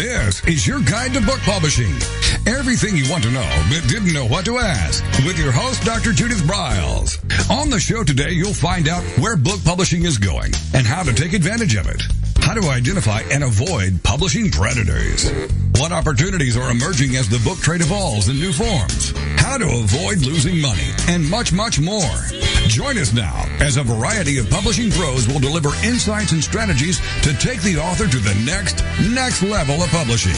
This is your guide to book publishing. Everything you want to know but didn't know what to ask. With your host, Dr. Judith Briles. On the show today, you'll find out where book publishing is going and how to take advantage of it. How to identify and avoid publishing predators. What opportunities are emerging as the book trade evolves in new forms. How to avoid losing money, and much, much more. Join us now as a variety of publishing pros will deliver insights and strategies to take the author to the next level of publishing.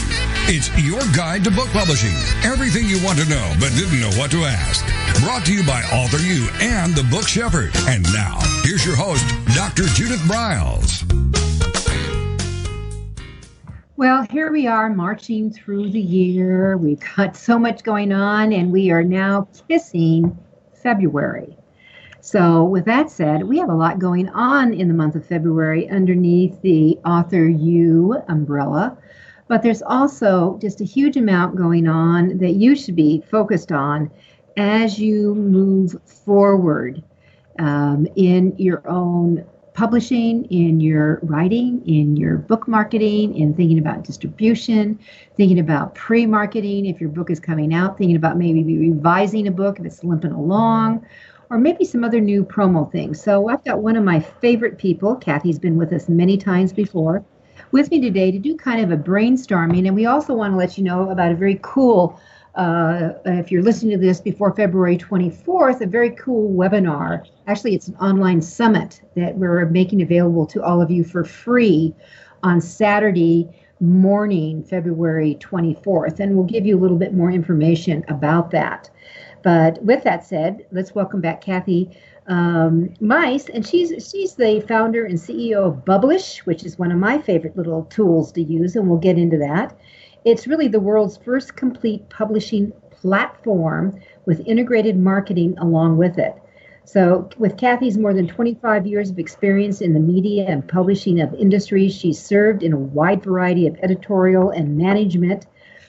It's your guide to book publishing. Everything you want to know but didn't know what to ask. Brought to you by Author U and the Book Shepherd. And now, here's your host, Dr. Judith Briles. Well, here we are marching through the year. We've got so much going on, and we are now kissing February. So with that said, we have a lot going on in the month of February underneath the Author U umbrella. But there's also just a huge amount going on that you should be focused on as you move forward in your own publishing, in your writing, in your book marketing, in thinking about distribution, thinking about pre-marketing if your book is coming out, thinking about maybe revising a book if it's limping along, or maybe some other new promo things. So I've got one of my favorite people, Kathy's been with us many times before, with me today to do kind of a brainstorming. And we also want to let you know about a very cool, if you're listening to this before February 24th, a very cool webinar. Actually, it's an online summit that we're making available to all of you for free on Saturday morning, February 24th. And we'll give you a little bit more information about that. But with that said, let's welcome back Kathy Meis, and she's the founder and CEO of Bublish, which is one of my favorite little tools to use, and we'll get into that. It's really the world's first complete publishing platform with integrated marketing along with it. So with Kathy's more than 25 years of experience in the media and publishing of industries, she's served in a wide variety of editorial and management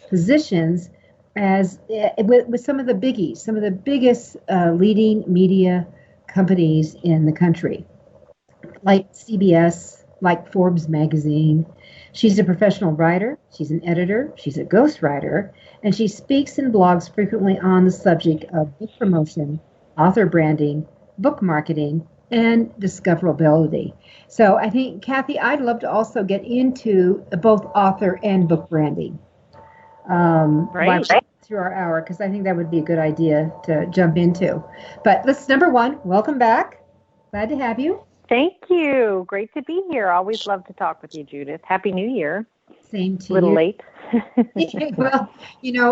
positions as with some of the biggies, some of the biggest leading media companies in the country, like CBS, like Forbes magazine. She's a professional writer, she's an editor, she's a ghostwriter, and she speaks and blogs frequently on the subject of book promotion, author branding, book marketing, and discoverability. So I think, Kathy, I'd love to also get into both author and book branding. Right. Through our hour, because I think that would be a good idea to jump into. But let's, number one, welcome back. Glad to have you. Thank you. Great to be here. Always love to talk with you, Judith. Happy New Year. Same to you. A little late. Well,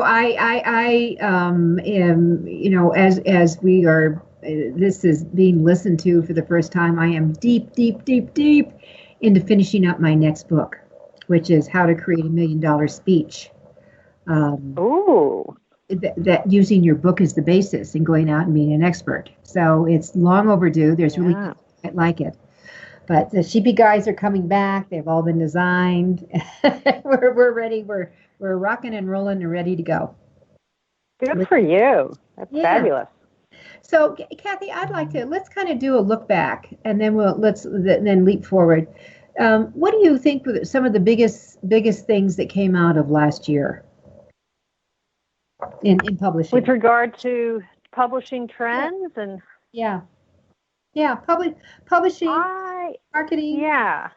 I am, as we are, this is being listened to for the first time, I am deep into finishing up my next book, which is How to Create $1 Million Speech. That using your book as the basis and going out and being an expert. So it's long overdue. There's really people that like it. But the Sheepy guys are coming back. They've all been designed. We're ready. We're rocking and rolling and ready to go. Good for you. That's fabulous. So, Kathy, I'd like to let's kind of do a look back, and then let's leap forward. What do you think were some of the biggest things that came out of last year in publishing? With regard to publishing trends and publishing, marketing. Yeah.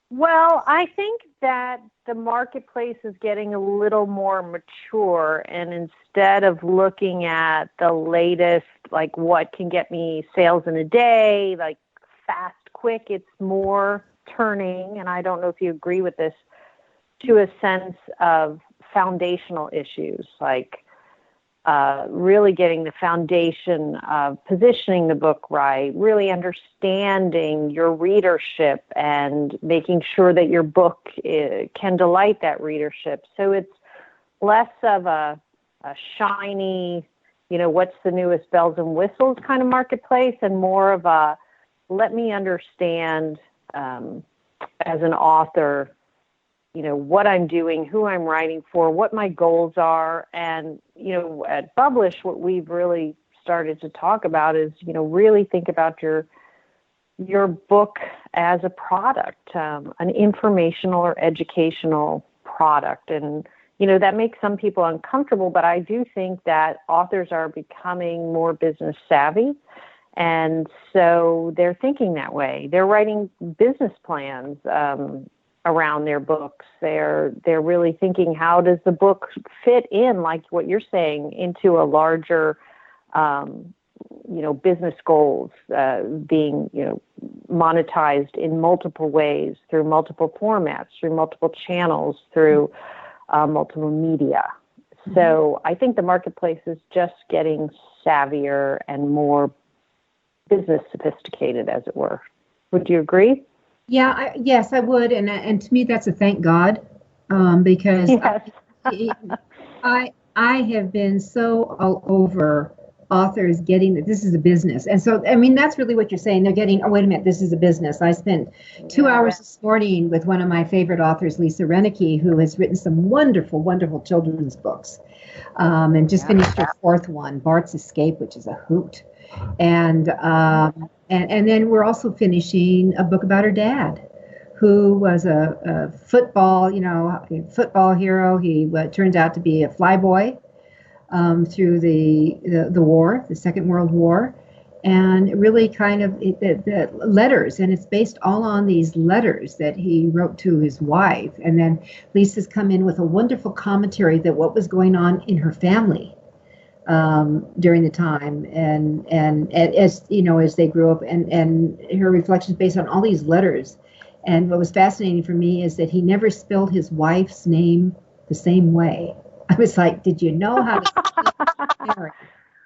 Well, I think that the marketplace is getting a little more mature, and instead of looking at the latest, like what can get me sales in a day, like fast, quick, it's more turning, and I don't know if you agree with this, to a sense of foundational issues, like really getting the foundation of positioning the book right, really understanding your readership and making sure that your book can delight that readership. So it's less of a shiny, what's the newest bells and whistles kind of marketplace, and more of a let me understand as an author, what I'm doing, who I'm writing for, what my goals are. And, at Bublish, what we've really started to talk about is, really think about your book as a product, an informational or educational product. And, that makes some people uncomfortable, but I do think that authors are becoming more business savvy. And so they're thinking that way. They're writing business plans around their books. They're really thinking, how does the book fit in, like what you're saying, into a larger, business goals, being, monetized in multiple ways, through multiple formats, through multiple channels, through multiple media. So I think the marketplace is just getting savvier and more business sophisticated, as it were. Would you agree? Yeah, yes, I would. And to me, that's a thank God, because yes. I have been so all over authors getting that this is a business. And so, that's really what you're saying. They're getting, oh, wait a minute, this is a business. I spent 2 hours this morning with one of my favorite authors, Lisa Renicky, who has written some wonderful, wonderful children's books, and just finished her 4th one, Bart's Escape, which is a hoot. And then we're also finishing a book about her dad, who was a football hero. He turns out to be a flyboy through the war, the Second World War, and really kind of the letters, and it's based all on these letters that he wrote to his wife. And then Lisa's come in with a wonderful commentary that what was going on in her family during the time, and as they grew up, and her reflections based on all these letters. And what was fascinating for me is that he never spelled his wife's name the same way. I was like, did you know how to spell?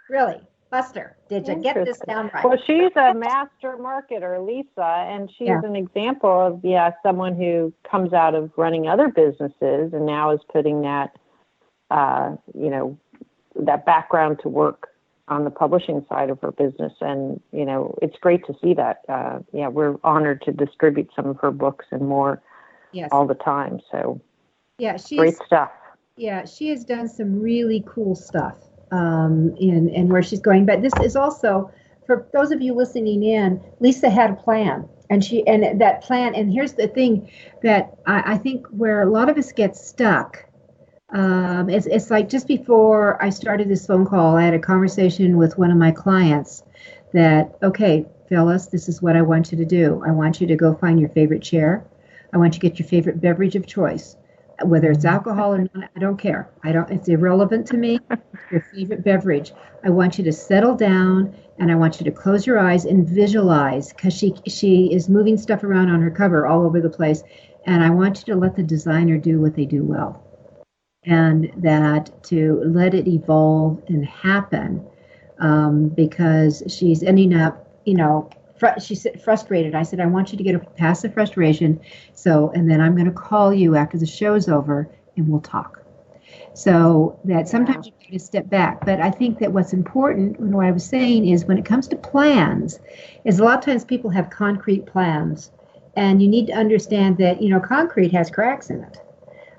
Really, Buster, did you get this down right? Well, she's a master marketer, Lisa, and she's an example of someone who comes out of running other businesses and now is putting that that background to work on the publishing side of her business. And, it's great to see that. We're honored to distribute some of her books and more all the time. So great stuff. Yeah, she has done some really cool stuff in where she's going. But this is also, for those of you listening in, Lisa had a plan. And that plan, and here's the thing that I think where a lot of us get stuck. It's like just before I started this phone call, I had a conversation with one of my clients that, okay, Phyllis, this is what I want you to do. I want you to go find your favorite chair. I want you to get your favorite beverage of choice, whether it's alcohol or not. I don't care. It's irrelevant to me. Your favorite beverage. I want you to settle down, and I want you to close your eyes and visualize, because she is moving stuff around on her cover all over the place. And I want you to let the designer do what they do well. And that to let it evolve and happen, because she's ending up, she's frustrated. I said, I want you to get past the frustration. And then I'm going to call you after the show's over and we'll talk. So that sometimes you need to step back. But I think that what's important, and what I was saying is, when it comes to plans, is a lot of times people have concrete plans, and you need to understand that, concrete has cracks in it.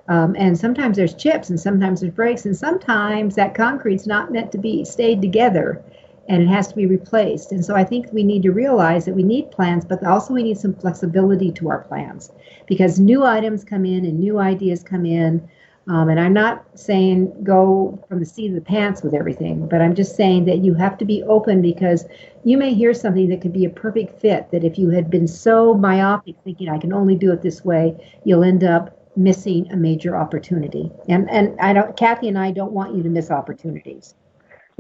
And sometimes there's chips, and sometimes there's breaks, and sometimes that concrete's not meant to be stayed together, and it has to be replaced. And so I think we need to realize that we need plans, but also we need some flexibility to our plans, because new items come in and new ideas come in. And I'm not saying go from the seat of the pants with everything, but I'm just saying that you have to be open, because you may hear something that could be a perfect fit, that if you had been so myopic thinking I can only do it this way, you'll end up missing a major opportunity. And Kathy and I don't want you to miss opportunities.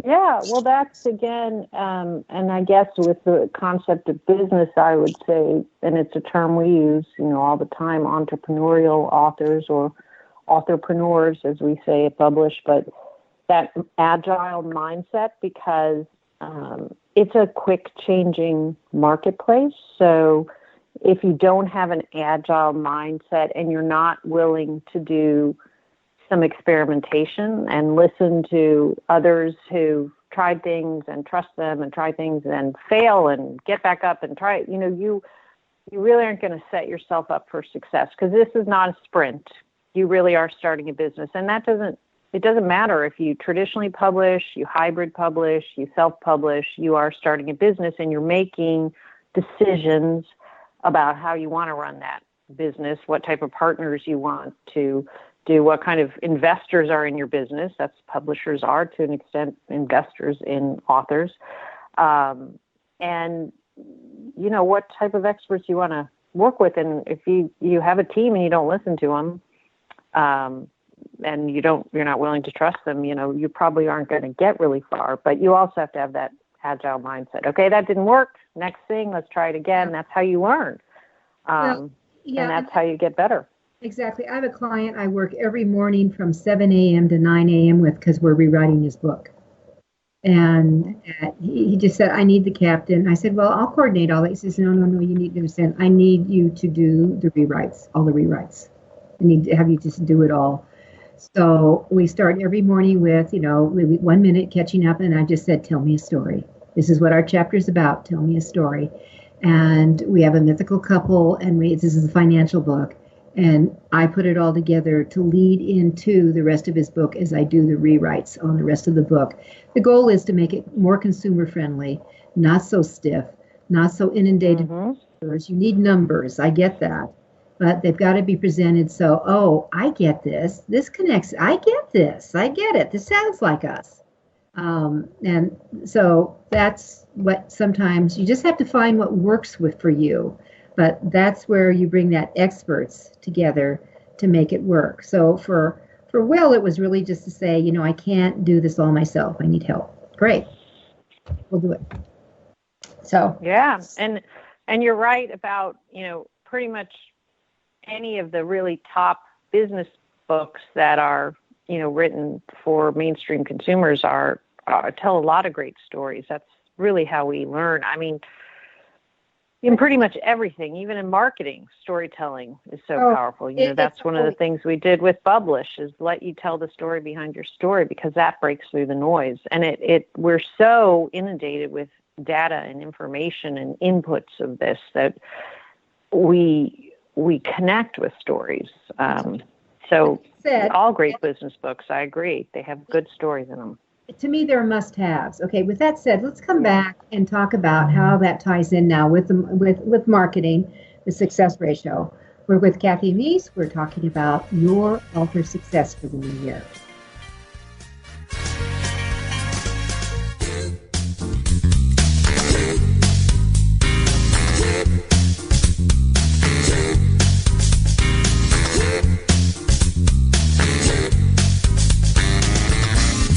Yeah, well, that's again, and I guess with the concept of business, I would say, and it's a term we use, all the time, entrepreneurial authors, or authorpreneurs, as we say at Bublish, but that agile mindset, because it's a quick changing marketplace. So if you don't have an agile mindset and you're not willing to do some experimentation and listen to others who've tried things and trust them and try things and fail and get back up and try it, you really aren't going to set yourself up for success, because this is not a sprint. You really are starting a business. And it doesn't matter if you traditionally publish, you hybrid publish, you self-publish, you are starting a business, and you're making decisions about how you want to run that business, what type of partners you want to do, what kind of investors are in your business. That's publishers are, to an extent, investors in authors. And, what type of experts you want to work with. And if you have a team and you don't listen to them, and you're not willing to trust them, you probably aren't going to get really far. But you also have to have that agile mindset. Okay, that didn't work. Next thing, let's try it again. That's how you learn. And that's how you get better. Exactly. I have a client I work every morning from 7 a.m. to 9 a.m. with, because we're rewriting his book. And he just said, I need the captain. I said, well, I'll coordinate all that. He says, no, you need to understand. I need you to do the rewrites, all the rewrites. I need to have you just do it all. So we start every morning with, maybe 1 minute catching up. And I just said, tell me a story. This is what our chapter is about. Tell me a story. And we have a mythical couple, and this is a financial book. And I put it all together to lead into the rest of his book as I do the rewrites on the rest of the book. The goal is to make it more consumer friendly, not so stiff, not so inundated. You need numbers. I get that. But they've got to be presented so, I get this. This connects. I get this. I get it. This sounds like us. And so that's what sometimes you just have to find what works for you. But that's where you bring that experts together to make it work. So for Will, it was really just to say, I can't do this all myself. I need help. Great. We'll do it. So. Yeah. And you're right about, pretty much any of the really top business books that are, written for mainstream consumers tell a lot of great stories. That's really how we learn. I mean, in pretty much everything, even in marketing, storytelling is so powerful. That's one of the things we did with Bublish, is let you tell the story behind your story, because that breaks through the noise. And we're so inundated with data and information and inputs of this that we connect with stories. So all great business books, I agree, they have good stories in them. To me, they're must-haves. Okay, with that said, let's come back and talk about how that ties in now with marketing, the success ratio. We're with Kathy Meis. We're talking about your author success for the new year.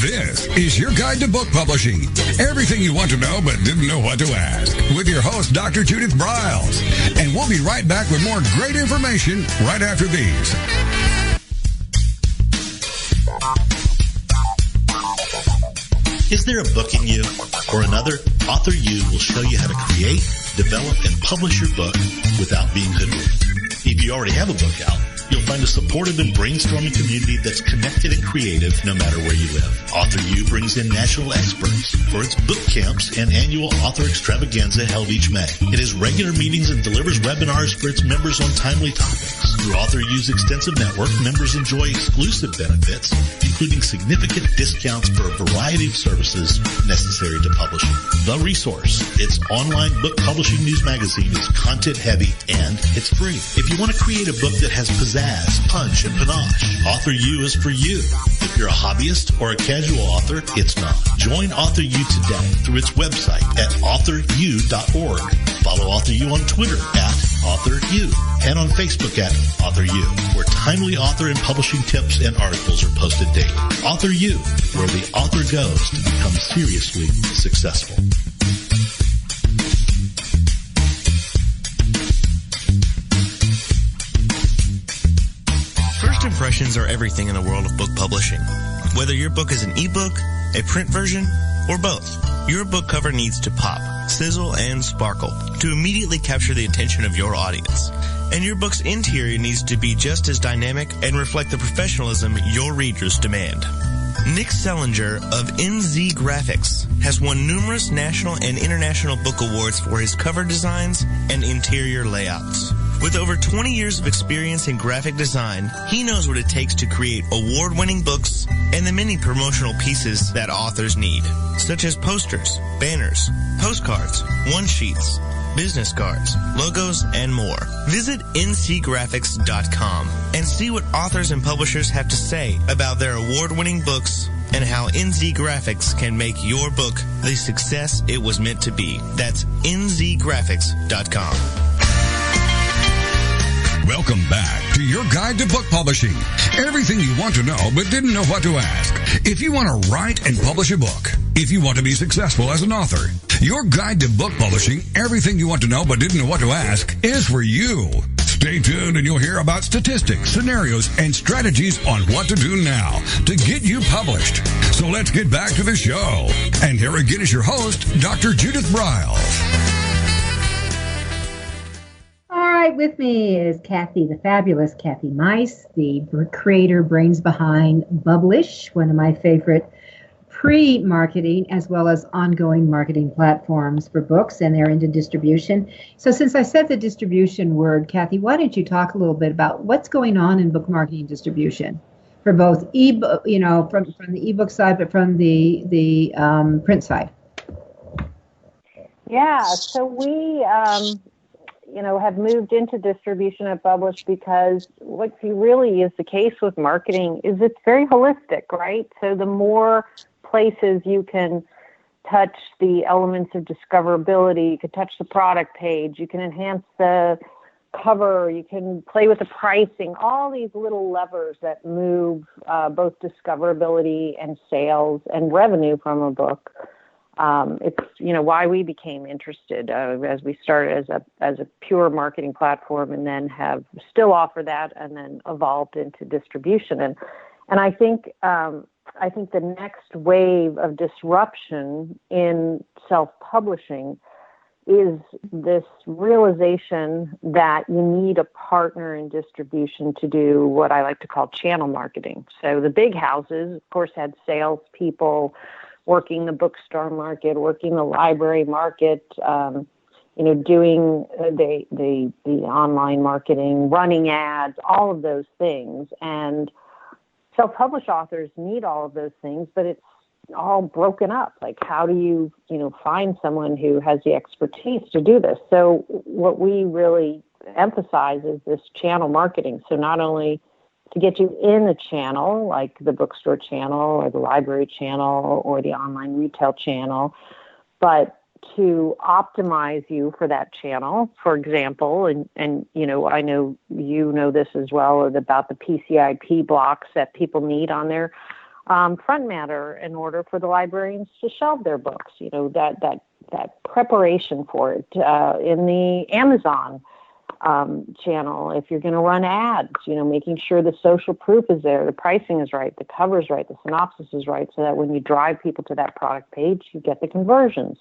This is your guide to book publishing. Everything you want to know but didn't know what to ask. With your host, Dr. Judith Briles. And we'll be right back with more great information right after these. Is there a book in you or another? Author U will show you how to create, develop, and publish your book without being hoodwinked. If you already have a book out, you'll find a supportive and brainstorming community that's connected and creative no matter where you live. Author U brings in national experts for its book camps and annual author extravaganza held each May. It has regular meetings and delivers webinars for its members on timely topics. Through Author U's extensive network, members enjoy exclusive benefits, including significant discounts for a variety of services necessary to publishing. The Resource, its online book publishing news magazine, is content heavy and it's free. If you want to create a book that has pizzazz, punch, and panache, Author U is for you. If you're a hobbyist or a casual author, it's not. Join Author U today through its website at authoru.org. Follow Author U on Twitter at Author U and on Facebook at Author U, where timely author and publishing tips and articles are posted daily. Author U, where the author goes to become seriously successful. First impressions are everything in the world of book publishing. Whether your book is an ebook, a print version, or both, your book cover needs to pop, sizzle, and sparkle to immediately capture the attention of your audience. And your book's interior needs to be just as dynamic and reflect the professionalism your readers demand. Nick Sellinger of NZ Graphics has won numerous national and international book awards for his cover designs and interior layouts. With over 20 years of experience in graphic design, he knows what it takes to create award-winning books and the many promotional pieces that authors need, such as posters, banners, postcards, one-sheets, business cards, logos, and more. Visit ncgraphics.com and see what authors and publishers have to say about their award-winning books and how NZ Graphics can make your book the success it was meant to be. That's nzgraphics.com. Welcome back to your guide to book publishing. Everything you want to know but didn't know what to ask. If you want to write and publish a book, if you want to be successful as an author, your guide to book publishing, everything you want to know but didn't know what to ask, is for you. Stay tuned and you'll hear about statistics, scenarios, and strategies on what to do now to get you published. So let's get back to the show. And here again is your host, Dr. Judith Briles. All right, with me is Kathy, the fabulous Kathy Meis, the creator, brains behind Bublish, one of my favorite pre-marketing as well as ongoing marketing platforms for books, and they're into distribution. So since I said the distribution word, Kathy, why don't you talk a little bit about what's going on in book marketing distribution for both ebook, from the ebook side, but from the print side? Yeah, so we have moved into distribution at Bublish because what really is the case with marketing is it's very holistic, right? So the more places you can touch the elements of discoverability, you can touch the product page, you can enhance the cover, you can play with the pricing, all these little levers that move both discoverability and sales and revenue from a book. It's why we became interested as we started as a pure marketing platform, and then have still offer that, and then evolved into distribution. And I think the next wave of disruption in self-publishing is this realization that you need a partner in distribution to do what I like to call channel marketing. So the big houses, of course, had salespeople working the bookstore market, working the library market, doing the online marketing, running ads, all of those things. And self-published authors need all of those things, but it's all broken up. Like, how do you, find someone who has the expertise to do this? So what we really emphasize is this channel marketing. So not only to get you in a channel like the bookstore channel or the library channel or the online retail channel, but to optimize you for that channel. For example, and I know you know this as well, about the PCIP blocks that people need on their front matter in order for the librarians to shelve their books. That preparation for it in the Amazon channel. If you're going to run ads, making sure the social proof is there, the pricing is right, the cover is right, the synopsis is right, so that when you drive people to that product page, you get the conversions.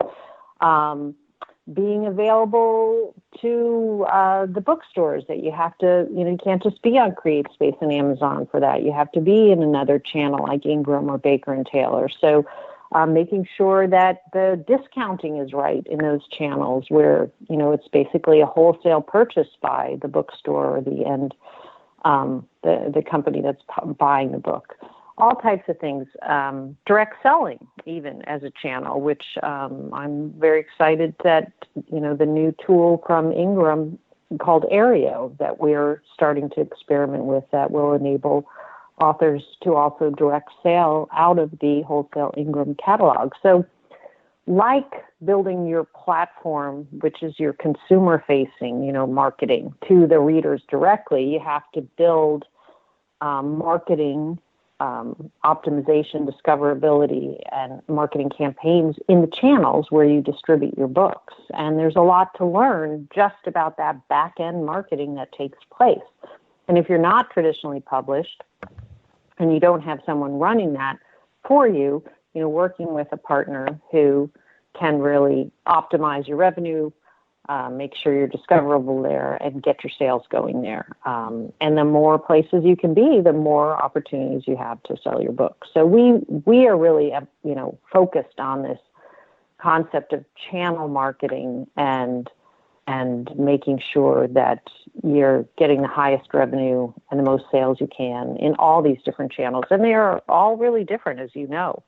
Being available to the bookstores, that you have to, you can't just be on CreateSpace and Amazon for that. You have to be in another channel like Ingram or Baker and Taylor. So making sure that the discounting is right in those channels where, it's basically a wholesale purchase by the bookstore or the end, the company that's buying the book. All types of things, direct selling even as a channel, which I'm very excited that, the new tool from Ingram called Aereo that we're starting to experiment with, that will enable authors to also direct sale out of the wholesale Ingram catalog. So like building your platform, which is your consumer-facing, marketing to the readers directly, you have to build marketing optimization, discoverability, and marketing campaigns in the channels where you distribute your books. And there's a lot to learn just about that back-end marketing that takes place. And if you're not traditionally published and you don't have someone running that for you, working with a partner who can really optimize your revenue, make sure you're discoverable there, and get your sales going there. And the more places you can be, the more opportunities you have to sell your book. So we are really, focused on this concept of channel marketing and making sure that you're getting the highest revenue and the most sales you can in all these different channels. And they are all really different, as you know.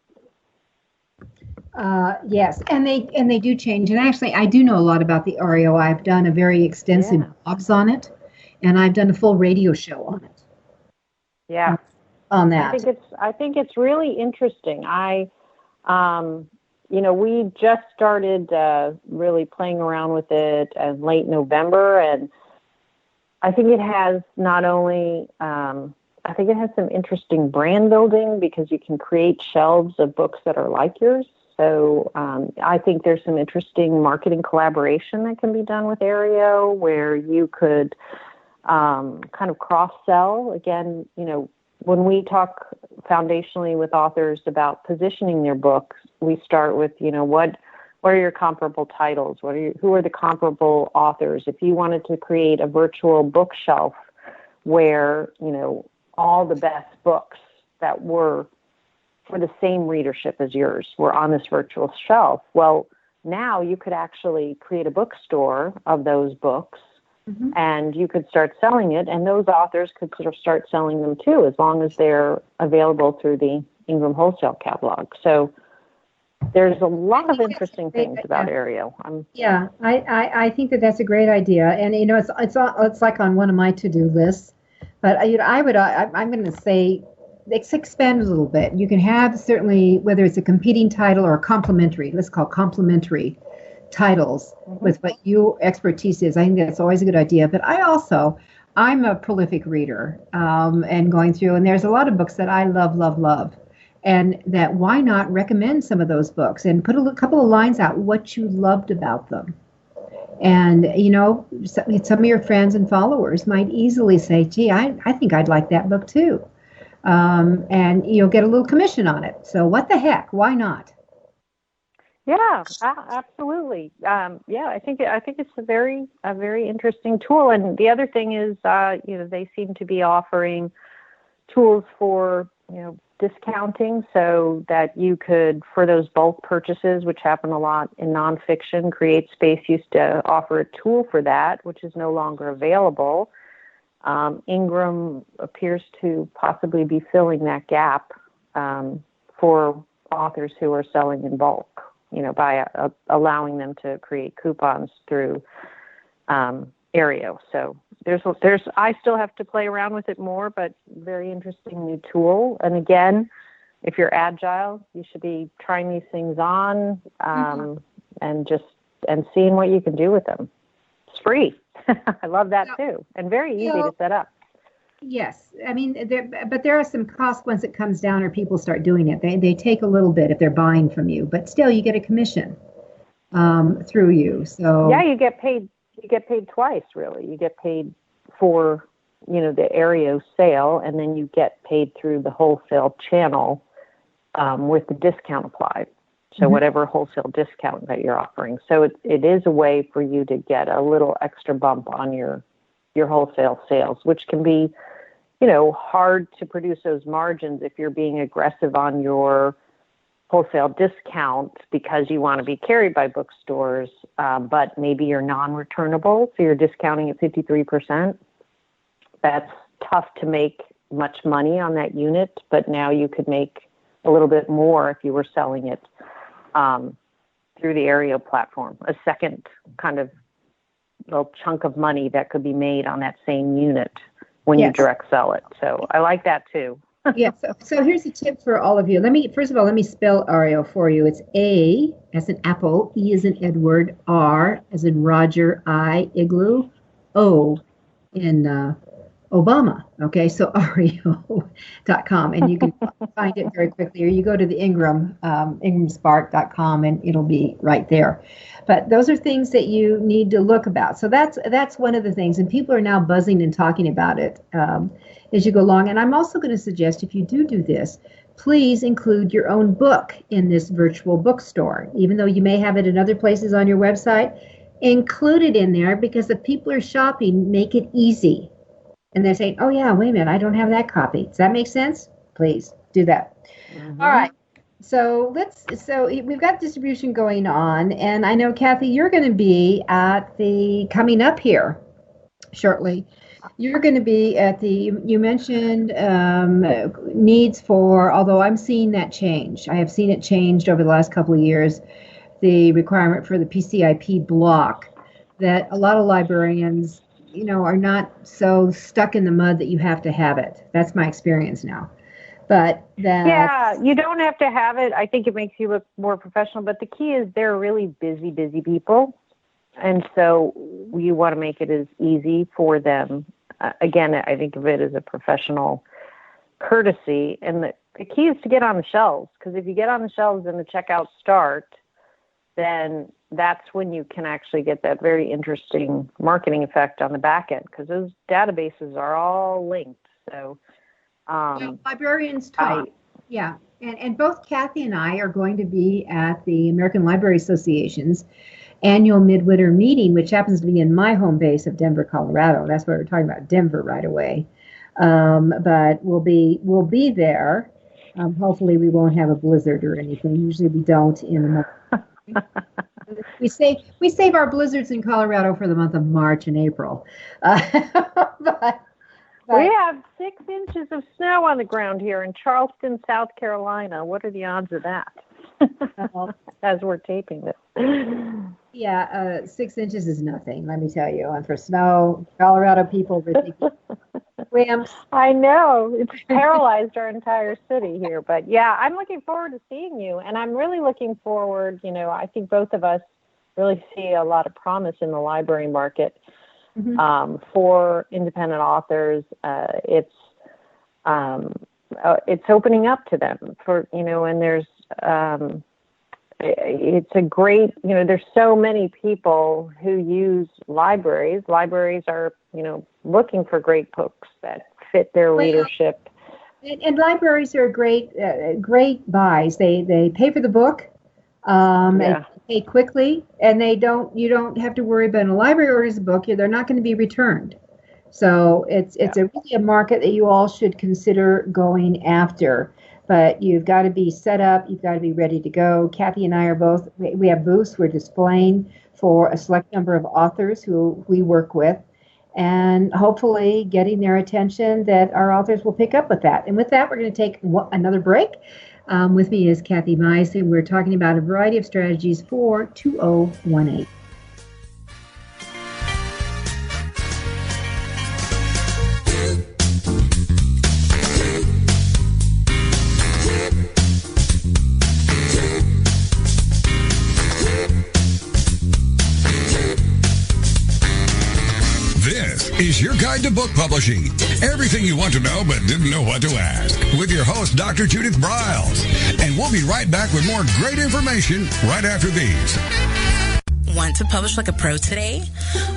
Yes, and they do change. And actually, I do know a lot about the Oreo. I've done a very extensive blogs on it, and I've done a full radio show on it. Yeah, on that. I think it's really interesting. We just started really playing around with it in late November, and I think it has not only, I think it has some interesting brand building because you can create shelves of books that are like yours. So I think there's some interesting marketing collaboration that can be done with Oreo where you could kind of cross-sell. Again, when we talk foundationally with authors about positioning their books, we start with, what are your comparable titles? Who are the comparable authors? If you wanted to create a virtual bookshelf where, all the best books that were for the same readership as yours were on this virtual shelf, well, now you could actually create a bookstore of those books. Mm-hmm. And you could start selling it, and those authors could sort of start selling them too, as long as they're available through the Ingram Wholesale catalog. So there's a lot of interesting things about Oreo. I think that's a great idea, and it's like on one of my to-do lists. But I'm going to say let's expand a little bit. You can have certainly whether it's a competing title or a complementary. Let's call complementary titles with what your expertise is. I think that's always a good idea. But I'm a prolific reader and going through, and there's a lot of books that I love. And that why not recommend some of those books and put a couple of lines out what you loved about them. And, some of your friends and followers might easily say, gee, I think I'd like that book too. And you'll get a little commission on it. So what the heck? Why not? Yeah, absolutely. I think it's a very interesting tool. And the other thing is, they seem to be offering tools for, discounting so that you could, for those bulk purchases, which happen a lot in nonfiction, Create Space used to offer a tool for that, which is no longer available. Ingram appears to possibly be filling that gap for authors who are selling in bulk. By allowing them to create coupons through Oreo. So I still have to play around with it more, but very interesting new tool. And again, if you're agile, you should be trying these things on and seeing what you can do with them. It's free. I love that too, and very easy to set up. Yes, I mean, but there are some costs once it comes down or people start doing it. They take a little bit if they're buying from you, but still you get a commission through you. So yeah, you get paid. You get paid twice, really. You get paid for the Oreo sale, and then you get paid through the wholesale channel with the discount applied. So whatever wholesale discount that you're offering. So it is a way for you to get a little extra bump on your wholesale sales, which can be, hard to produce those margins if you're being aggressive on your wholesale discount because you want to be carried by bookstores, but maybe you're non-returnable, so you're discounting at 53%. That's tough to make much money on that unit, but now you could make a little bit more if you were selling it through the Oreo platform, a second kind of little chunk of money that could be made on that same unit when you direct sell it. So I like that too. So here's a tip for all of you. Let me spell Oreo for you. It's A as in apple, E as in Edward, R as in Roger, I igloo, O in Obama. Okay, so Oreo.com, and you can find it very quickly, or you go to the Ingramspark.com, and it'll be right there. But those are things that you need to look about. So that's one of the things, and people are now buzzing and talking about it as you go along. And I'm also going to suggest, if you do this, please include your own book in this virtual bookstore, even though you may have it in other places on your website. Include it in there, because if people are shopping, make it easy. And they're saying, oh, yeah, wait a minute, I don't have that copy. Does that make sense? Please do that. All right. So we've got distribution going on. And I know, Kathy, you're going to be at the coming up here shortly you're going to be at you mentioned needs for, although I'm seeing that change. I have seen it changed over the last couple of years, the requirement for the PCIP block, that a lot of librarians, are not so stuck in the mud that you have to have it. That's my experience now. But yeah, you don't have to have it. I think it makes you look more professional. But the key is they're really busy people. And so you want to make it as easy for them. Again, I think of it as a professional courtesy. And the key is to get on the shelves. Because if you get on the shelves and the checkouts start, then that's when you can actually get that very interesting marketing effect on the back end. Because those databases are all linked. So librarians talk. Yeah. And both Kathy and I are going to be at the American Library Association's annual midwinter meeting, which happens to be in my home base of Denver, Colorado. That's why we're talking about Denver right away. But we'll be there. Hopefully we won't have a blizzard or anything. Usually we don't in the month. We save our blizzards in Colorado for the month of March and April. But we have 6 inches of snow on the ground here in Charleston, South Carolina. What are the odds of that? As we're taping this. Yeah, 6 inches is nothing, let me tell you. And for snow, Colorado people ridiculous. I know. It's paralyzed our entire city here. But yeah, I'm looking forward to seeing you. And I'm really looking forward, I think both of us really see a lot of promise in the library market. Mm-hmm. For independent authors. It's opening up to them and there's, it's a great, there's so many people who use libraries. Libraries are, looking for great books that fit their readership. And libraries are great buys. They pay for the book. They pay quickly, and you don't have to worry about a library orders a book. They're not going to be returned. So it's really a market that you all should consider going after. But you've got to be set up. You've got to be ready to go. Kathy and I are we have booths. We're displaying for a select number of authors who we work with, and hopefully getting their attention that our authors will pick up with that. And with that, we're going to take another break. With me is Kathy Meis, and we're talking about a variety of strategies for 2018. Is your guide to book publishing. Everything you want to know but didn't know what to ask. With your host, Dr. Judith Briles. And we'll be right back with more great information right after these. Want to publish like a pro today?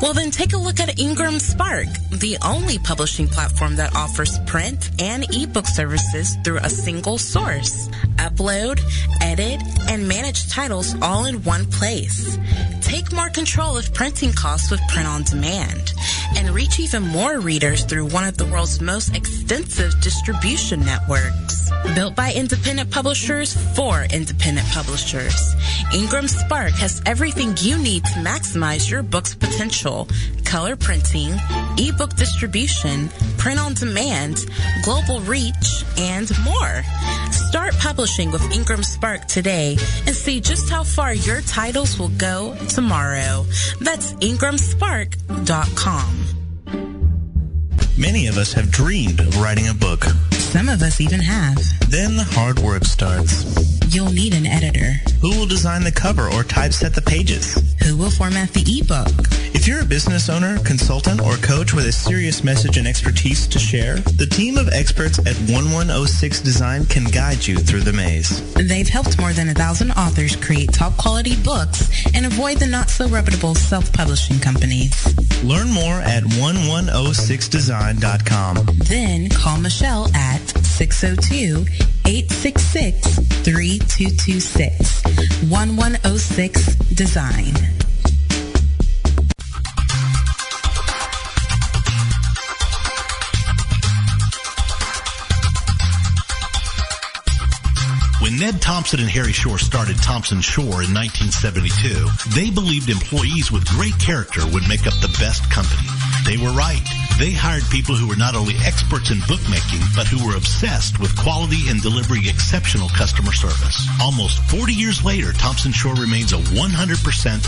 Well, then take a look at Ingramspark, the only publishing platform that offers print and ebook services through a single source. Upload, edit, and manage titles all in one place. Take more control of printing costs with print on demand, and reach even more readers through one of the world's most extensive distribution networks. Built by independent publishers for independent publishers, Ingramspark has everything you need to maximize your book's potential: color printing, ebook distribution, print on demand, global reach, and more. Start publishing with Ingramspark today and see just how far your titles will go tomorrow. That's Ingramspark.com. Many of us have dreamed of writing a book. Some of us even have. Then the hard work starts. You'll need an editor. Who will design the cover or typeset the pages? Who will format the ebook? If you're a business owner, consultant, or coach with a serious message and expertise to share, the team of experts at 1106 Design can guide you through the maze. They've helped more than 1,000 authors create top-quality books and avoid the not-so-reputable self-publishing companies. Learn more at 1106design.com. Then call Michelle at 602-866-3226. 1106 Design. When Ned Thompson and Harry Shore started Thompson Shore in 1972, they believed employees with great character would make up the best company. They were right. They hired people who were not only experts in bookmaking, but who were obsessed with quality and delivering exceptional customer service. Almost 40 years later, Thompson Shore remains a 100%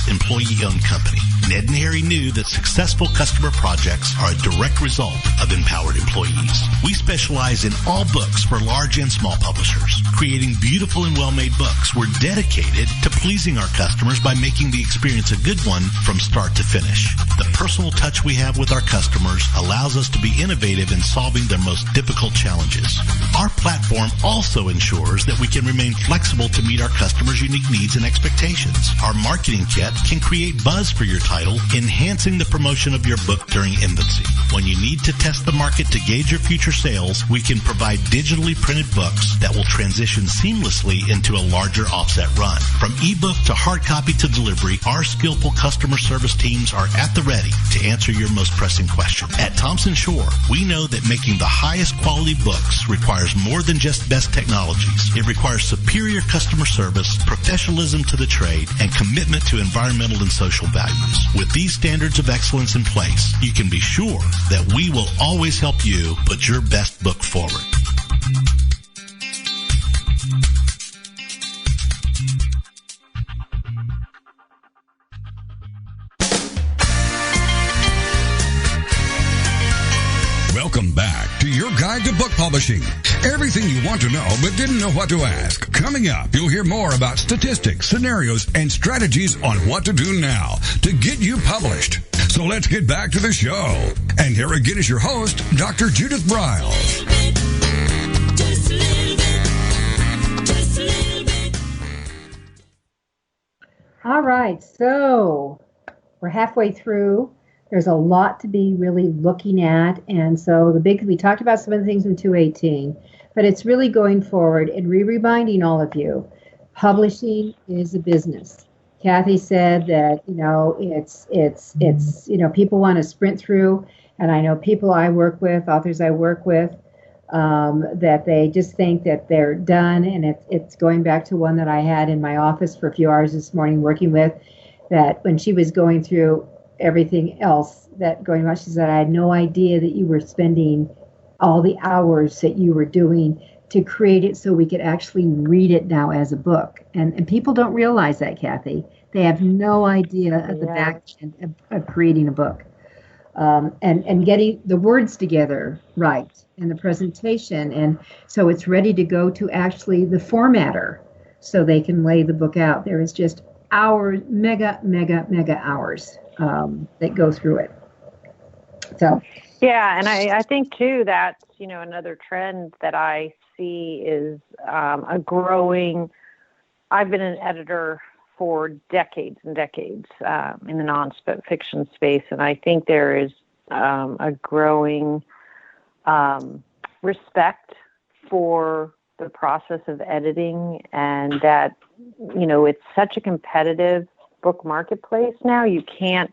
employee-owned company. Ned and Harry knew that successful customer projects are a direct result of empowered employees. We specialize in all books for large and small publishers. Creating beautiful and well-made books, we're dedicated to pleasing our customers by making the experience a good one from start to finish. The personal touch we have with our customers allows us to be innovative in solving their most difficult challenges. Our platform also ensures that we can remain flexible to meet our customers' unique needs and expectations. Our marketing kit can create buzz for your title, enhancing the promotion of your book during infancy. When you need to test the market to gauge your future sales, we can provide digitally printed books that will transition seamlessly into a larger offset run. From ebook to hard copy to delivery, our skillful customer service teams are at the ready to answer your most pressing question. At Thompson Shore, we know that making the highest quality books requires more than just best technologies. It requires superior customer service, professionalism to the trade, and commitment to environmental and social values. With these standards of excellence in place, you can be sure that we will always help you put your best book forward. Welcome back to your guide to book publishing. Everything you want to know but didn't know what to ask. Coming up, you'll hear more about statistics, scenarios, and strategies on what to do now to get you published. So let's get back to the show. And here again is your host, Dr. Judith Briles. All right, so we're halfway through. There's a lot to be really looking at. And so we talked about some of the things in 218, but it's really going forward and reminding all of you, publishing is a business. Kathy said that, it's people want to sprint through, and I know people I work with, authors I work with, that they just think that they're done. And it's going back to one that I had in my office for a few hours this morning working with, that when she was going through everything else that going on, she said, I had no idea that you were spending all the hours that you were doing to create it so we could actually read it now as a book. And people don't realize that, Kathy. They have no idea of the back end of creating a book. And getting the words together right and the presentation. And so it's ready to go to actually the formatter so they can lay the book out. There is just hours, mega hours that go through it. So yeah, and I think too that's another trend that I see is a growing. I've been an editor for decades and decades in the nonfiction space, and I think there is a growing respect for the process of editing, and that it's such a competitive book marketplace now. You can't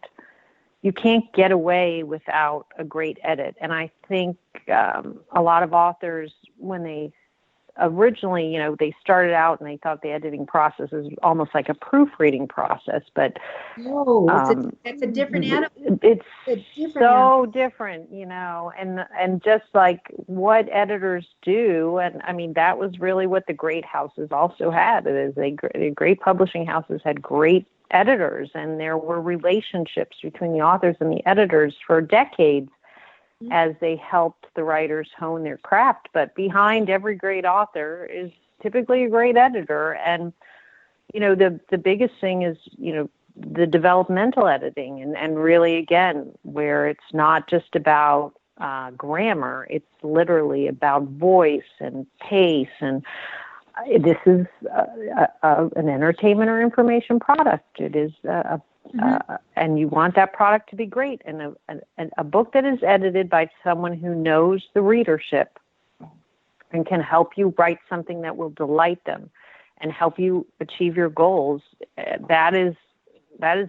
get away without a great edit. And I think a lot of authors, when they originally, they started out and they thought the editing process is almost like a proofreading process, but it's a different animal. It's so different, and just like what editors do. And I mean, that was really what the great houses also had. The great publishing houses had great editors, and there were relationships between the authors and the editors for decades as they helped the writers hone their craft. But behind every great author is typically a great editor. And, the biggest thing is, the developmental editing, and really, again, where it's not just about grammar, it's literally about voice and pace. And this is an entertainment or information product. It is and you want that product to be great. And a book that is edited by someone who knows the readership and can help you write something that will delight them and help you achieve your goals, that is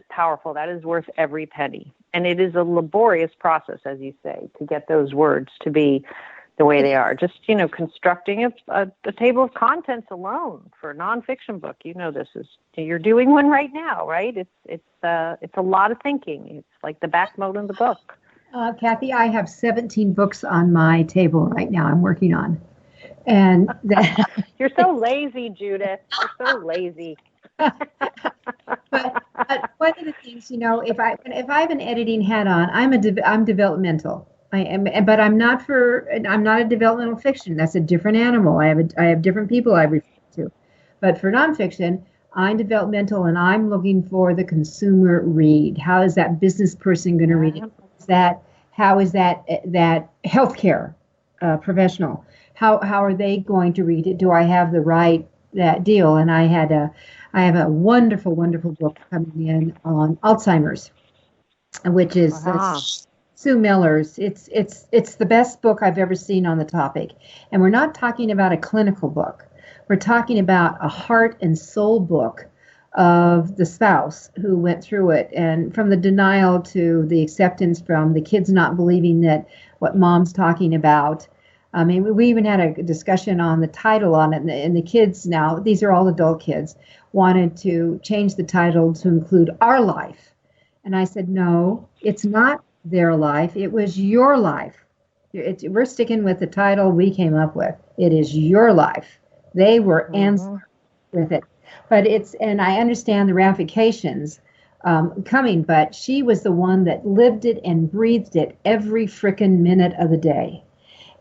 powerful. That is worth every penny. And it is a laborious process, as you say, to get those words to be the way they are. Just, constructing a table of contents alone for a nonfiction book. You're doing one right now, right? It's a lot of thinking. It's like the backbone of the book. Kathy, I have 17 books on my table right now I'm working on. And You're so lazy, Judith. You're so lazy. but one of the things, if I have an editing hat on, I'm developmental. I am, but I'm not a developmental fiction. That's a different animal. I have different people I refer to. But for nonfiction, I'm developmental, and I'm looking for the consumer read. How is that business person going to read it? How is that healthcare professional? How are they going to read it? Do I have that deal? And I have a wonderful, wonderful book coming in on Alzheimer's, which is Sue Miller's. It's the best book I've ever seen on the topic. And we're not talking about a clinical book. We're talking about a heart and soul book of the spouse who went through it, and from the denial to the acceptance, from the kids not believing that what mom's talking about. I mean, we even had a discussion on the title on it, and the kids now, these are all adult kids, wanted to change the title to include our life. And I said, no, it's not their life. It was your life. We're sticking with the title we came up with. It is your life. They were answering with it. But and I understand the ramifications coming, but she was the one that lived it and breathed it every frickin' minute of the day.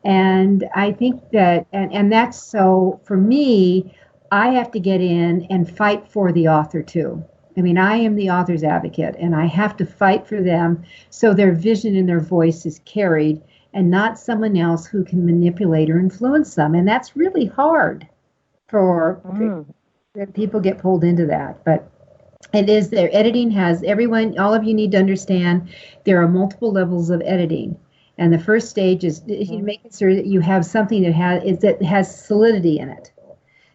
And I think that, and that's so, for me, I have to get in and fight for the author too. I mean, I am the author's advocate, and I have to fight for them so their vision and their voice is carried, and not someone else who can manipulate or influence them. And that's really hard for people get pulled into that. But it is, their editing has, all of you need to understand there are multiple levels of editing. And the first stage is making sure that you have something that has solidity in it,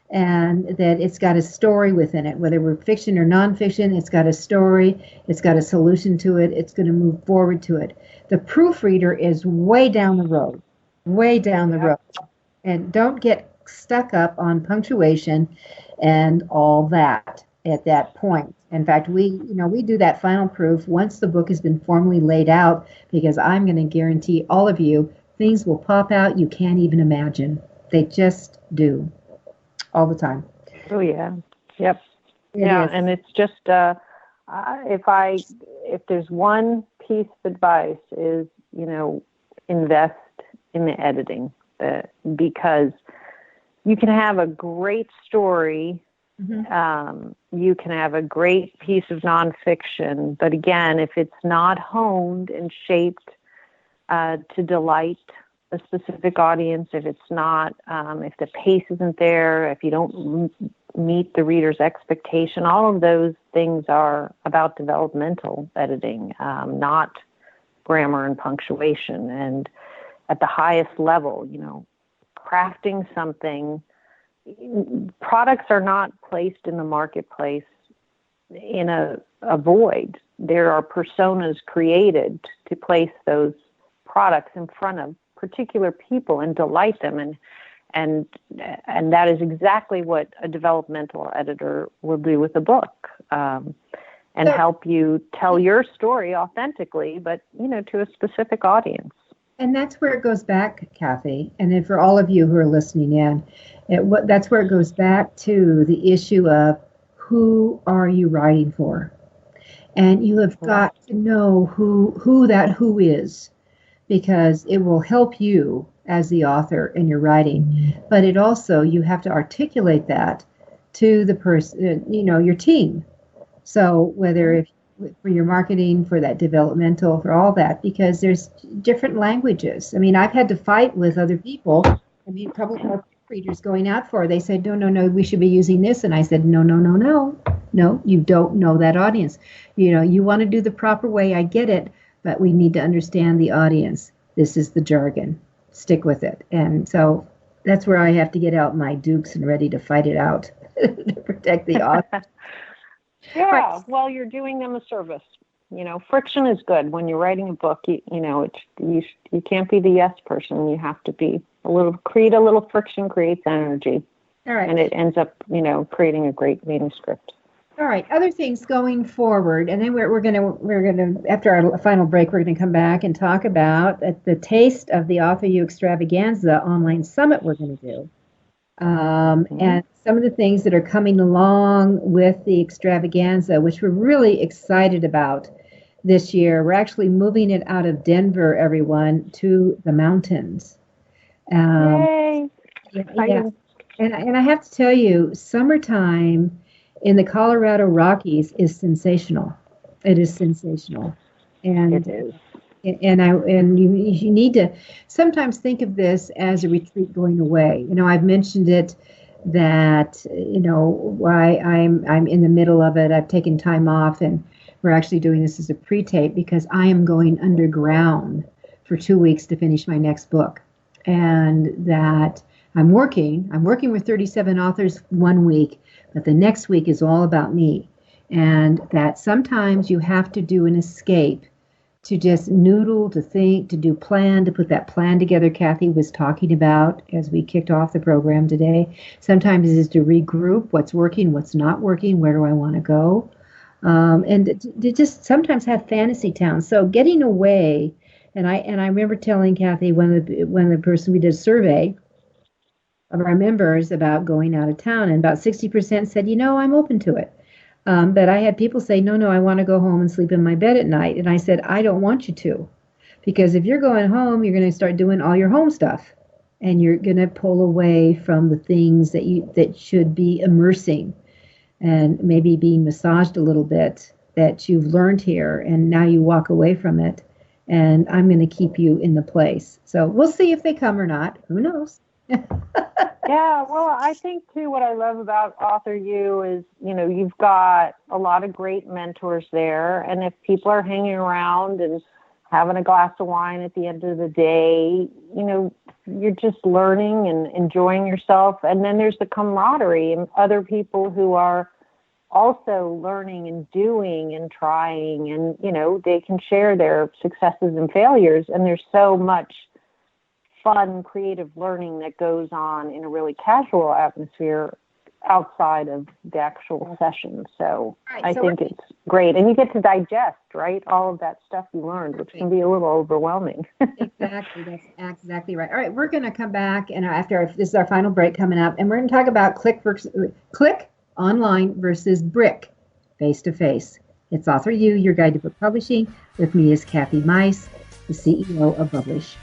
and that it's got a story within it. Whether we're fiction or nonfiction, it's got a story, it's got a solution to it, it's going to move forward to it. The proofreader is way down the road. And don't get stuck up on punctuation and all that at that point. In fact, we do that final proof once the book has been formally laid out, because I'm going to guarantee all of you things will pop out you can't even imagine. They just do, all the time. Oh yeah, yep, yeah. And it's just if there's one piece of advice is invest in the editing, because you can have a great story. You can have a great piece of nonfiction, but again, if it's not honed and shaped to delight a specific audience, if it's not, if the pace isn't there, if you don't meet the reader's expectation, all of those things are about developmental editing, not grammar and punctuation. And at the highest level, crafting something. Products are not placed in the marketplace in a void. There are personas created to place those products in front of particular people and delight them, and that is exactly what a developmental editor will do with a book, and help you tell your story authentically, but to a specific audience. And that's where it goes back, Kathy, and then for all of you who are listening in, that's where it goes back to the issue of who are you writing for? And you have got to know who that who is, because it will help you as the author in your writing. But it also, you have to articulate that to the person, your team. So whether for your marketing, for that developmental, for all that, because there's different languages. I mean, I've had to fight with other people. I mean, probably more readers going out for, they said, no, we should be using this. And I said, no, you don't know that audience. You want to do the proper way, I get it, but we need to understand the audience. This is the jargon. Stick with it. And so that's where I have to get out my dukes and ready to fight it out to protect the audience. Yeah, well, you're doing them a service. Friction is good when you're writing a book. You can't be the yes person. You have to be create a little friction, creates energy. All right. And it ends up, creating a great manuscript. All right, other things going forward, and then we're gonna after our final break, we're gonna come back and talk about the taste of the Author U Extravaganza online summit we're gonna do, and some of the things that are coming along with the extravaganza, which we're really excited about this year. We're actually moving it out of Denver, everyone, to the mountains. Yay! Yeah. And I have to tell you, summertime in the Colorado Rockies is sensational. It is sensational, and It is. and you need to sometimes think of this as a retreat going away. I've mentioned it that why I'm in the middle of it. I've taken time off, and we're actually doing this as a pre-tape because I am going underground for 2 weeks to finish my next book, and that I'm working with 37 authors 1 week, but the next week is all about me. And that sometimes you have to do an escape to just noodle, to think, to do plan, to put that plan together Kathy was talking about as we kicked off the program today. Sometimes it is to regroup what's working, what's not working, where do I want to go? And to just sometimes have fantasy towns. So getting away, and I remember telling Kathy, when the person we did a survey of our members about going out of town, and about 60% said, I'm open to it. But I had people say, no, I want to go home and sleep in my bed at night. And I said, I don't want you to, because if you're going home, you're going to start doing all your home stuff, and you're going to pull away from the things that should be immersing and maybe being massaged a little bit that you've learned here, and now you walk away from it. And I'm going to keep you in the place. So we'll see if they come or not. Who knows? Yeah, well, I think, too, what I love about Author U is, you've got a lot of great mentors there. And if people are hanging around and having a glass of wine at the end of the day, you're just learning and enjoying yourself. And then there's the camaraderie and other people who are also learning and doing and trying. And, they can share their successes and failures. And there's so much fun, creative learning that goes on in a really casual atmosphere outside of the actual session. So I think it's great. And you get to digest, right, all of that stuff you learned, which can be a little overwhelming. Exactly. That's exactly right. All right, we're going to come back, and this is our final break coming up, and we're going to talk about click online versus brick face-to-face. It's Author U, your guide to book publishing. With me is Kathy Meis, the CEO of Bublish.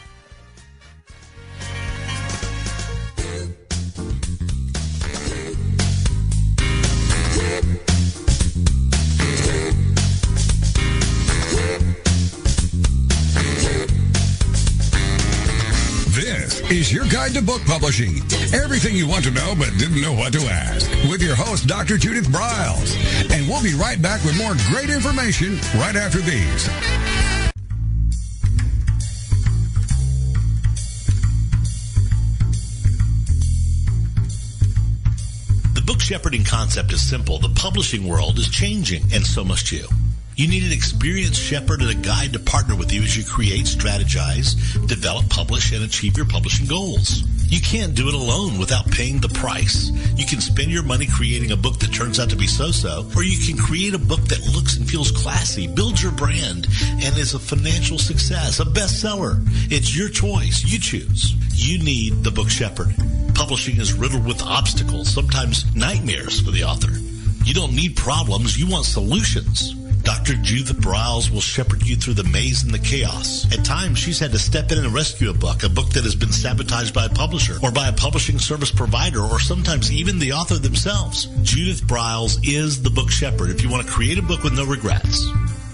Is your guide to book publishing. Everything you want to know but didn't know what to ask. With your host, Dr. Judith Briles. And we'll be right back with more great information right after these. The book shepherding concept is simple. The publishing world is changing, and so must you. You need an experienced shepherd and a guide to partner with you as you create, strategize, develop, publish, and achieve your publishing goals. You can't do it alone without paying the price. You can spend your money creating a book that turns out to be so-so, or you can create a book that looks and feels classy, builds your brand, and is a financial success, a bestseller. It's your choice. You choose. You need the book shepherd. Publishing is riddled with obstacles, sometimes nightmares for the author. You don't need problems. You want solutions. Dr. Judith Briles will shepherd you through the maze and the chaos. At times, she's had to step in and rescue a book that has been sabotaged by a publisher or by a publishing service provider, or sometimes even the author themselves. Judith Briles is the book shepherd if you want to create a book with no regrets.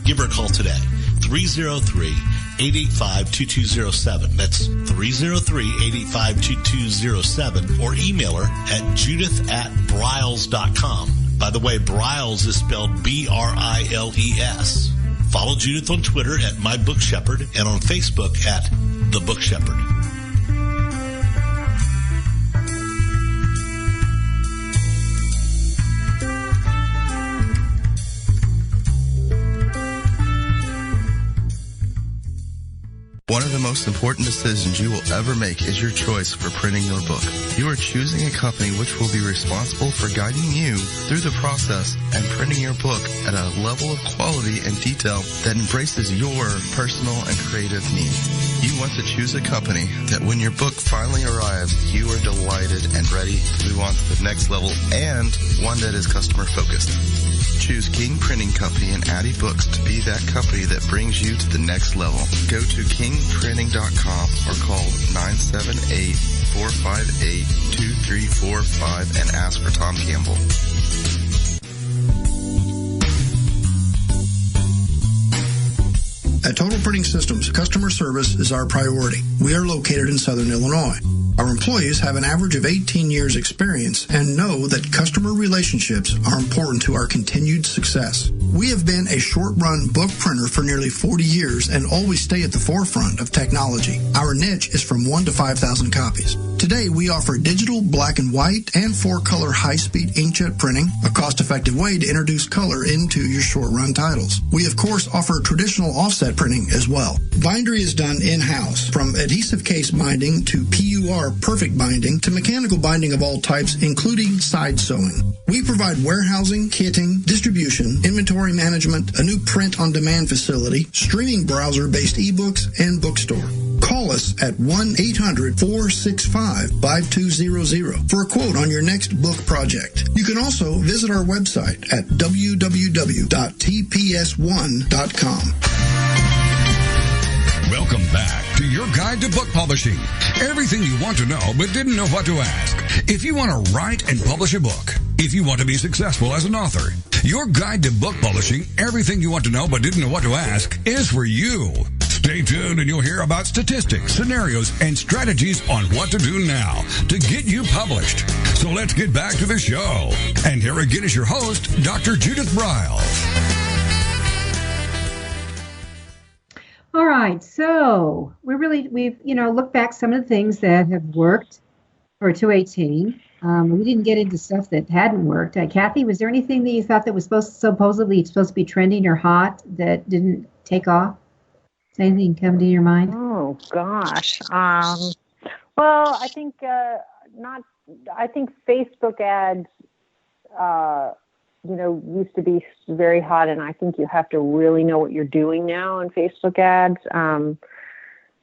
Give her a call today. 303-885-2207. That's 303-885-2207. Or email her at judith@briles.com. By the way, Briles is spelled B-R-I-L-E-S. Follow Judith on Twitter at My Book Shepherd and on Facebook at The Book Shepherd. One of the most important decisions you will ever make is your choice for printing your book. You are choosing a company which will be responsible for guiding you through the process and printing your book at a level of quality and detail that embraces your personal and creative needs. You want to choose a company that when your book finally arrives, you are delighted and ready to move on to the next level, and one that is customer focused. Choose King Printing Company and Addy Books to be that company that brings you to the next level. Go to kingprinting.com or call 978-458-2345 and ask for Tom Campbell. At Total Printing Systems, customer service is our priority. We are located in Southern Illinois. Our employees have an average of 18 years experience and know that customer relationships are important to our continued success. We have been a short-run book printer for nearly 40 years and always stay at the forefront of technology. Our niche is from 1 to 5,000 copies. Today, we offer digital, black and white, and 4-color high-speed inkjet printing, a cost-effective way to introduce color into your short-run titles. We, of course, offer traditional offset printing as well. Bindery is done in-house, from adhesive case binding to PUR perfect binding to mechanical binding of all types, including side sewing. We provide warehousing, kitting, distribution, inventory management, a new print-on-demand facility, streaming browser-based ebooks, and bookstore. Call us at 1-800-465-5200 for a quote on your next book project. You can also visit our website at www.tps1.com. Welcome back to your guide to book publishing. Everything you want to know but didn't know what to ask. If you want to write and publish a book, if you want to be successful as an author, your guide to book publishing, everything you want to know but didn't know what to ask, is for you. Stay tuned and you'll hear about statistics, scenarios, and strategies on what to do now to get you published. So let's get back to the show. And here again is your host, Dr. Judith Briles. All right, so we've looked back some of the things that have worked for 218. We didn't get into stuff that hadn't worked. Kathy, was there anything that you thought that was supposed to be trending or hot that didn't take off? Does anything come to your mind? Oh gosh. Well, I think I think Facebook ads, used to be very hot, and I think you have to really know what you're doing now in Facebook ads.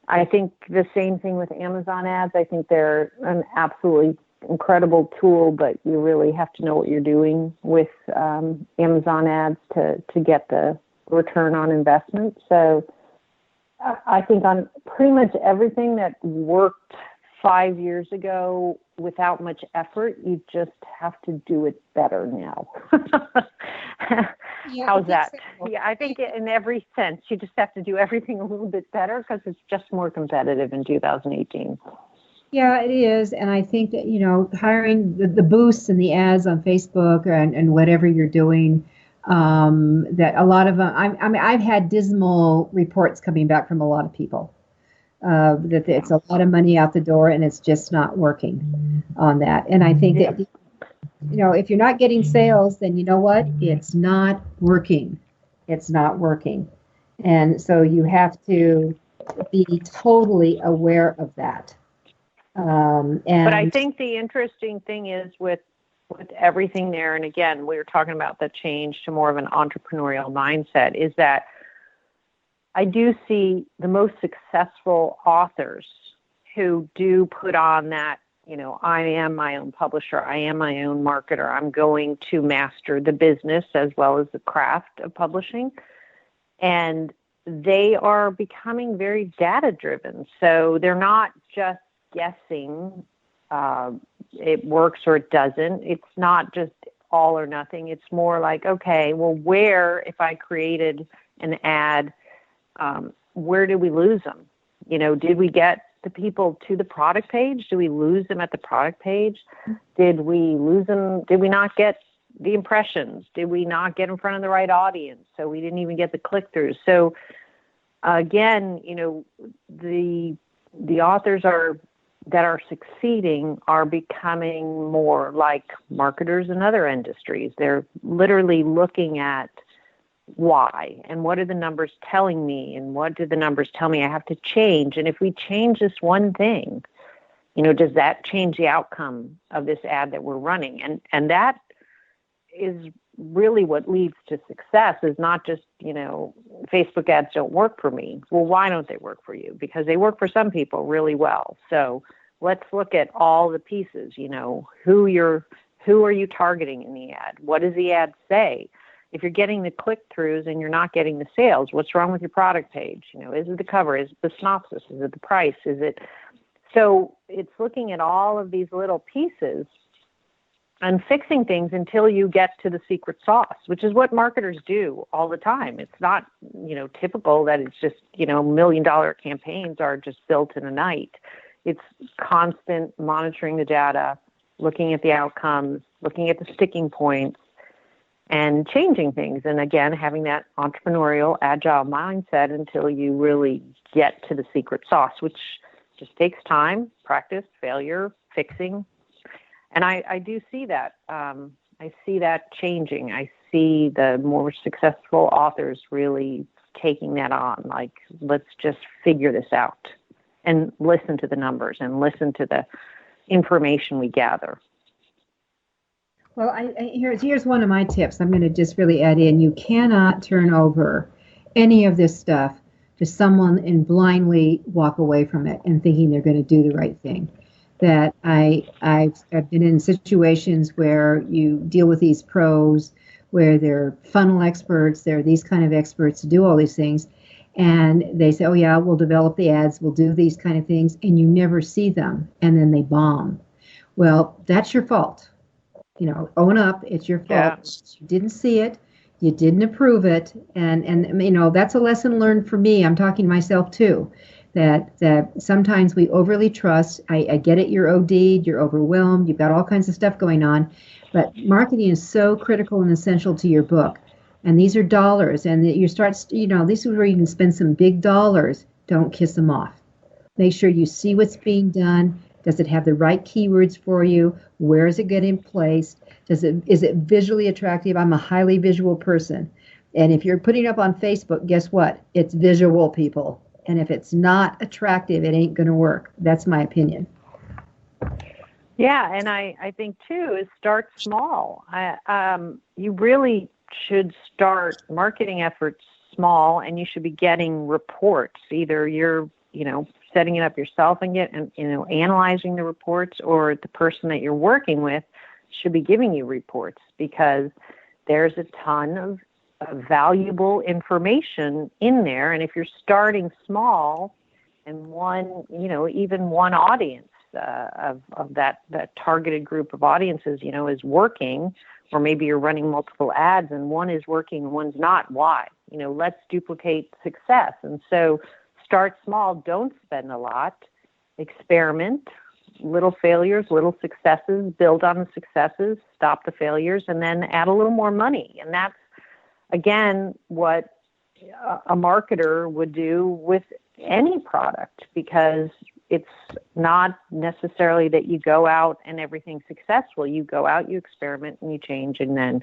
I think the same thing with Amazon ads. I think they're an absolutely incredible tool, but you really have to know what you're doing with Amazon ads to get the return on investment. So I think on pretty much everything that worked 5 years ago without much effort, you just have to do it better now. Yeah, How's that? So. Yeah, I think in every sense, you just have to do everything a little bit better because it's just more competitive in 2018. Yeah, it is. And I think that, hiring the boosts and the ads on Facebook and whatever you're doing, that a lot of them, I've had dismal reports coming back from a lot of people. That it's a lot of money out the door and it's just not working on that. And I think that, if you're not getting sales, then you know what? It's not working. It's not working. And so you have to be totally aware of that. But I think the interesting thing is with everything there, and again, we were talking about the change to more of an entrepreneurial mindset, is that I do see the most successful authors who do put on that, I am my own publisher, I am my own marketer, I'm going to master the business as well as the craft of publishing. And they are becoming very data-driven. So they're not just guessing it works or it doesn't. It's not just all or nothing. It's more like, okay, well, if I created an ad, where did we lose them? Did we get the people to the product page? Did we lose them at the product page? Did we lose them? Did we not get the impressions? Did we not get in front of the right audience? So we didn't even get the click-throughs. So again, the authors that are succeeding are becoming more like marketers in other industries. They're literally looking at why, and what are the numbers telling me, and what do the numbers tell me I have to change? And if we change this one thing, does that change the outcome of this ad that we're running? And that is really what leads to success, is not just, Facebook ads don't work for me. Well, why don't they work for you? Because they work for some people really well. So let's look at all the pieces, who are you targeting in the ad? What does the ad say? If you're getting the click-throughs and you're not getting the sales, what's wrong with your product page? Is it the cover? Is it the synopsis? Is it the price? So it's looking at all of these little pieces and fixing things until you get to the secret sauce, which is what marketers do all the time. It's not, typical that it's just, $1 million campaigns are just built in a night. It's constant monitoring the data, looking at the outcomes, looking at the sticking points, and changing things. And again, having that entrepreneurial, agile mindset until you really get to the secret sauce, which just takes time, practice, failure, fixing. And I do see that. I see that changing. I see the more successful authors really taking that on. Like, let's just figure this out and listen to the numbers and listen to the information we gather. Well, here's one of my tips. I'm going to just really add in. You cannot turn over any of this stuff to someone and blindly walk away from it and thinking they're going to do the right thing. That I've been in situations where you deal with these pros, where they're funnel experts, they're these kind of experts to do all these things, and they say, oh yeah, we'll develop the ads, we'll do these kind of things, and you never see them, and then they bomb. Well, that's your fault. Own up, it's your fault. Yeah. You didn't see it, you didn't approve it, and that's a lesson learned for me. I'm talking to myself too, that sometimes we overly trust. I get it, you're OD'd, you're overwhelmed, you've got all kinds of stuff going on, but marketing is so critical and essential to your book. And these are dollars, and this is where you can spend some big dollars. Don't kiss them off. Make sure you see what's being done. Does it have the right keywords for you? Where is it getting placed? Is it visually attractive? I'm a highly visual person. And if you're putting it up on Facebook, guess what? It's visual, people. And if it's not attractive, it ain't going to work. That's my opinion. Yeah, and I think, too, is start small. You really should start marketing efforts small, and you should be getting reports. Either you're, setting it up yourself and analyzing the reports, or the person that you're working with should be giving you reports, because there's a ton of valuable information in there. And if you're starting small and even one audience of that targeted group of audiences, is working, or maybe you're running multiple ads and one is working and one's not, why? Let's duplicate success. And so start small, don't spend a lot, experiment, little failures, little successes, build on the successes, stop the failures, and then add a little more money. And that's, again, what a marketer would do with any product, because it's not necessarily that you go out and everything's successful. You go out, you experiment, and you change, and then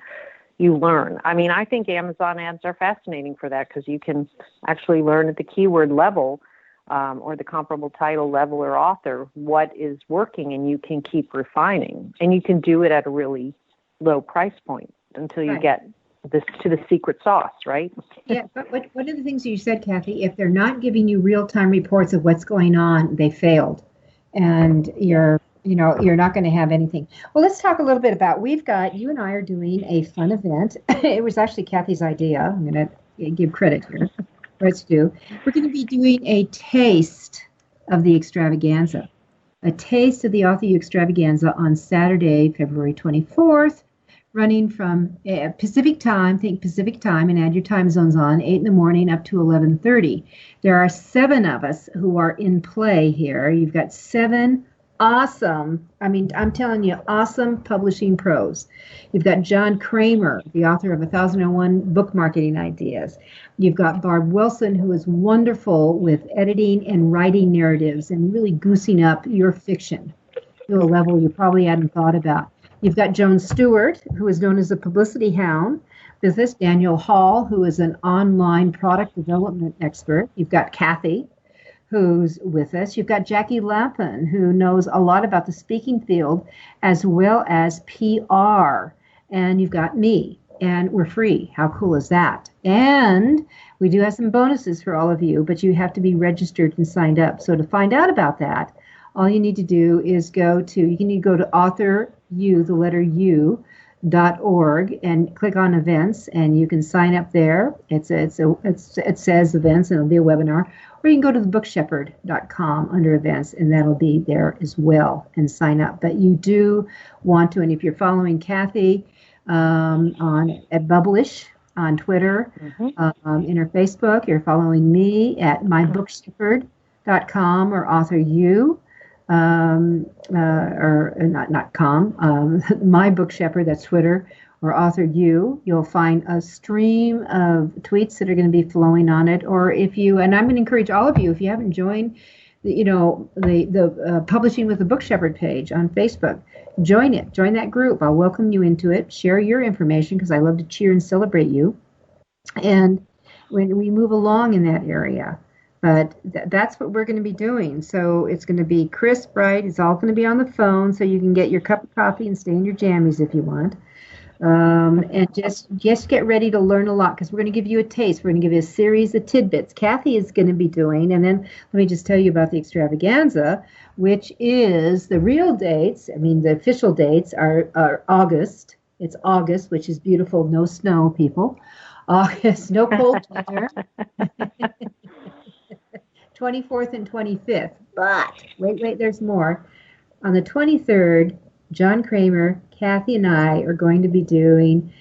you learn. I mean, I think Amazon ads are fascinating for that, because you can actually learn at the keyword level or the comparable title level or author what is working, and you can keep refining. And you can do it at a really low price point until you get to the secret sauce, right? Yeah, but one of the things you said, Kathy, if they're not giving you real-time reports of what's going on, they failed. And you're not going to have anything. Well, let's talk a little bit about, you and I are doing a fun event. It was actually Kathy's idea. I'm going to give credit here. Let's do. We're going to be doing a taste of the extravaganza. A taste of the Author U extravaganza on Saturday, February 24th, running from Pacific time, think Pacific time, and add your time zones on, 8 in the morning up to 11:30. There are 7 of us who are in play here. You've got 7 awesome, I'm telling you, awesome publishing pros. You've got John Kramer, the author of 1001 Book Marketing Ideas. You've got Barb Wilson, who is wonderful with editing and writing narratives and really goosing up your fiction to a level you probably hadn't thought about. You've got Joan Stewart, who is known as a publicity hound, There's this Daniel Hall, who is an online product development expert. You've got Kathy, who's with us. You've got Jackie Lappin, who knows a lot about the speaking field as well as PR. And you've got me, and we're free. How cool is that? And we do have some bonuses for all of you, but you have to be registered and signed up. So to find out about that, all you need to do is go to AuthorU, the letter U, .org, and click on events, and you can sign up there. It says events, and it'll be a webinar. Or you can go to thebookshepherd.com under events, and that'll be there as well, and sign up. But you do want to, and if you're following Kathy at Bublish on Twitter, in her Facebook, you're following me at mybookshepherd.com or AuthorU. Or not com, My Book Shepherd, that's Twitter, or AuthorU. You'll find a stream of tweets that are going to be flowing on it. Or if you, and I'm going to encourage all of you, if you haven't joined, the Publishing with the Book Shepherd page on Facebook, join it. Join that group. I'll welcome you into it. Share your information because I love to cheer and celebrate you. And when we move along in that area. But that's what we're going to be doing. So it's going to be crisp, bright. It's all going to be on the phone, so you can get your cup of coffee and stay in your jammies if you want. And just get ready to learn a lot, because we're going to give you a taste. We're going to give you a series of tidbits Kathy is going to be doing. And then let me just tell you about the extravaganza, which is the real dates. I mean, the official dates are August. It's August, which is beautiful. No snow, people. August, no cold weather. 24th and 25th, but wait, there's more. On the 23rd, John Kramer, Kathy, and I are going to be doing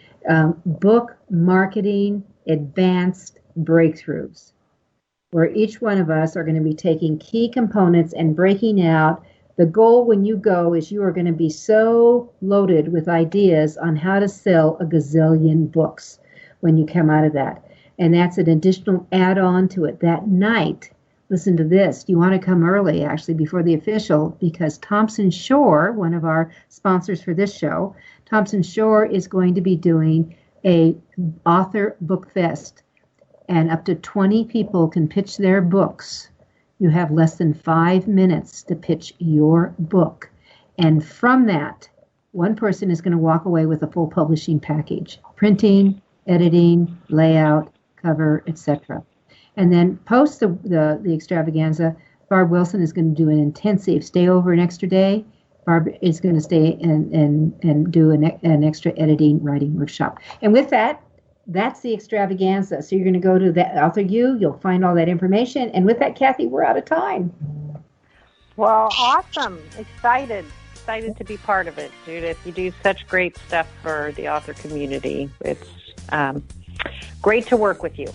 book marketing advanced breakthroughs, where each one of us are going to be taking key components and breaking out. The goal when you go is you are going to be so loaded with ideas on how to sell a gazillion books when you come out of that. And that's an additional add-on to it that night. Listen to this. You want to come early, actually, before the official, because Thompson Shore, one of our sponsors for this show, Thompson Shore is going to be doing a author book fest, and up to 20 people can pitch their books. You have less than 5 minutes to pitch your book. And from that, one person is going to walk away with a full publishing package, printing, editing, layout, cover, etc. And then post the extravaganza, Barb Wilson is going to do an intensive stay over an extra day. Barb is going to stay and do an extra editing writing workshop. And with that, that's the extravaganza. So you're going to go to the AuthorU. You'll find all that information. And with that, Kathy, we're out of time. Well, awesome. Excited to be part of it, Judith. You do such great stuff for the author community. It's great to work with you.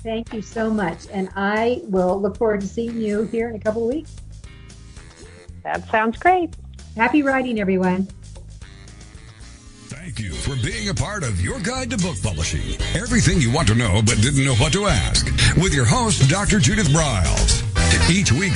Thank you so much. And I will look forward to seeing you here in a couple of weeks. That sounds great. Happy writing, everyone. Thank you for being a part of Your Guide to Book Publishing. Everything you want to know but didn't know what to ask. With your host, Dr. Judith Briles. Each week,